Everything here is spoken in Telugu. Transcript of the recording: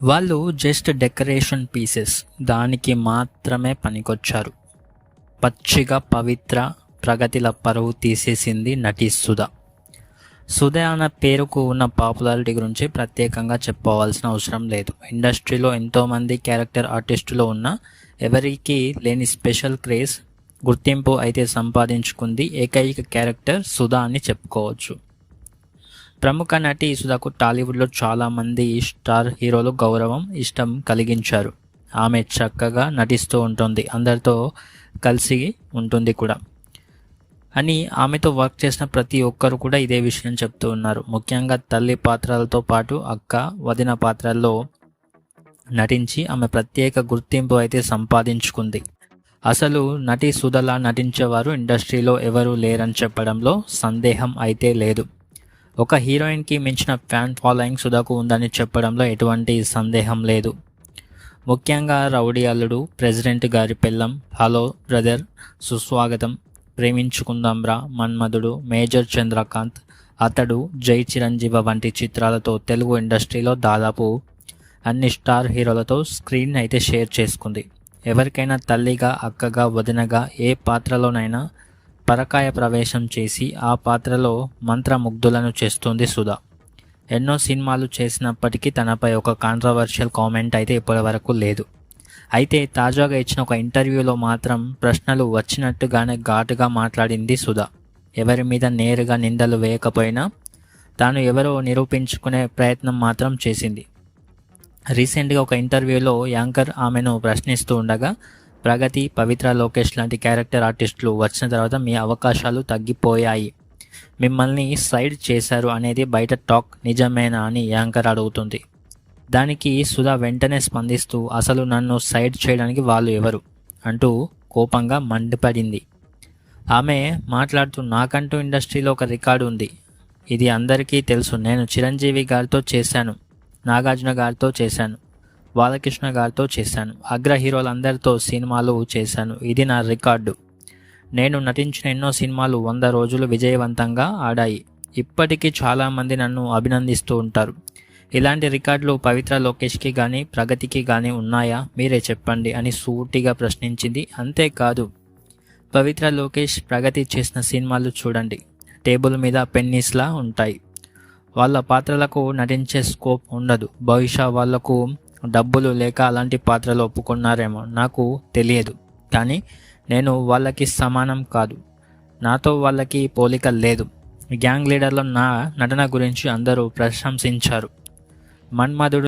వాళ్ళు జస్ట్ డెకరేషన్ పీసెస్, దానికి మాత్రమే పనికొచ్చారు. పచ్చిగా పవిత్ర ప్రగతిల పరువు తీసేసింది నటి సుధ. సుధ అన్న పేరుకు ఉన్న పాపులారిటీ గురించి ప్రత్యేకంగా చెప్పవలసిన అవసరం లేదు. ఇండస్ట్రీలో ఎంతోమంది క్యారెక్టర్ ఆర్టిస్టులు ఉన్నా ఎవరికి లేని స్పెషల్ క్రేజ్, గుర్తింపు అయితే సంపాదించుకుంది ఏకైక క్యారెక్టర్ సుధ అని చెప్పుకోవచ్చు. ప్రముఖ నటి సుధకు టాలీవుడ్లో చాలామంది స్టార్ హీరోలు గౌరవం, ఇష్టం కలిగించారు. ఆమె చక్కగా నటిస్తూ ఉంటుంది, అందరితో కలిసి ఉంటుంది కూడా అని ఆమెతో వర్క్ చేసిన ప్రతి ఒక్కరు కూడా ఇదే విషయం చెప్తూ ఉన్నారు. ముఖ్యంగా తల్లి పాత్రలతో పాటు అక్క, వదిన పాత్రల్లో నటించి ఆమె ప్రత్యేక గుర్తింపు అయితే సంపాదించుకుంది. అసలు నటి సుధలా నటించేవారు ఇండస్ట్రీలో ఎవరూ లేరని చెప్పడంలో సందేహం అయితే లేదు. ఒక హీరోయిన్కి మించిన ఫ్యాన్ ఫాలోయింగ్ సుధకు ఉందని చెప్పడంలో ఎటువంటి సందేహం లేదు. ముఖ్యంగా రౌడీ అల్లుడు, ప్రెసిడెంట్ గారి పెళ్ళం, హలో బ్రదర్, సుస్వాగతం, ప్రేమించుకుందాంరా, మన్మధుడు, మేజర్ చంద్రకాంత్, అతడు, జై చిరంజీవ వంటి చిత్రాలతో తెలుగు ఇండస్ట్రీలో దాదాపు అన్ని స్టార్ హీరోలతో స్క్రీన్ అయితే షేర్ చేసుకుంది. ఎవరికైనా తల్లిగా, అక్కగా, వదినగా ఏ పాత్రలోనైనా పరకాయ ప్రవేశం చేసి ఆ పాత్రలో మంత్రముగ్ధులను చేస్తుంది సుధ. ఎన్నో సినిమాలు చేసినప్పటికీ తనపై ఒక కాంట్రవర్షియల్ కామెంట్ అయితే ఇప్పటివరకు లేదు. అయితే తాజాగా ఇచ్చిన ఒక ఇంటర్వ్యూలో మాత్రం ప్రశ్నలు వచ్చినట్టుగానే ఘాటుగా మాట్లాడింది సుధ. ఎవరి మీద నేరుగా నిందలు వేయకపోయినా తాను ఎవరో నిరూపించుకునే ప్రయత్నం మాత్రం చేసింది. రీసెంట్గా ఒక ఇంటర్వ్యూలో యాంకర్ ఆమెను ప్రశ్నిస్తూ ఉండగా, ప్రగతి, పవిత్ర, లోకేష్ లాంటి క్యారెక్టర్ ఆర్టిస్టులు వచ్చిన తర్వాత మీ అవకాశాలు తగ్గిపోయాయి, మిమ్మల్ని సైడ్ చేశారు అనేది బయట టాక్, నిజమేనా అని యాంకర్ అడుగుతుంది. దానికి సుధ వెంటనే స్పందిస్తూ అసలు నన్ను సైడ్ చేయడానికి వాళ్ళు ఎవరు అంటూ కోపంగా మండిపడింది. ఆమె మాట్లాడుతూ, నాకంటూ ఇండస్ట్రీలో ఒక రికార్డు ఉంది, ఇది అందరికీ తెలుసు. నేను చిరంజీవి గారితో చేశాను, నాగార్జున గారితో చేశాను, బాలకృష్ణ గారితో చేశాను, అగ్ర హీరోలందరితో సినిమాలు చేశాను. ఇది నా రికార్డు. నేను నటించిన ఎన్నో సినిమాలు 100 రోజులు విజయవంతంగా ఆడాయి. ఇప్పటికీ చాలామంది నన్ను అభినందిస్తూ ఉంటారు. ఇలాంటి రికార్డులు పవిత్ర, లోకేష్కి కానీ ప్రగతికి కానీ ఉన్నాయా? మీరే చెప్పండి అని సూటిగా ప్రశ్నించింది. అంతేకాదు, పవిత్ర, లోకేష్, ప్రగతి చేసిన సినిమాలు చూడండి, టేబుల్ మీద పెన్నీస్లా ఉంటాయి. వాళ్ళ పాత్రలకు నటించే స్కోప్ ఉండదు. బహుశా వాళ్లకు డబ్బులు లేక అలాంటి పాత్రలు ఒప్పుకున్నారేమో, నాకు తెలియదు. కానీ నేను వాళ్ళకి సమానం కాదు, నాతో వాళ్ళకి పోలిక లేదు. గ్యాంగ్ లీడర్లో నా నటన గురించి అందరూ ప్రశంసించారు. మన్మధుడు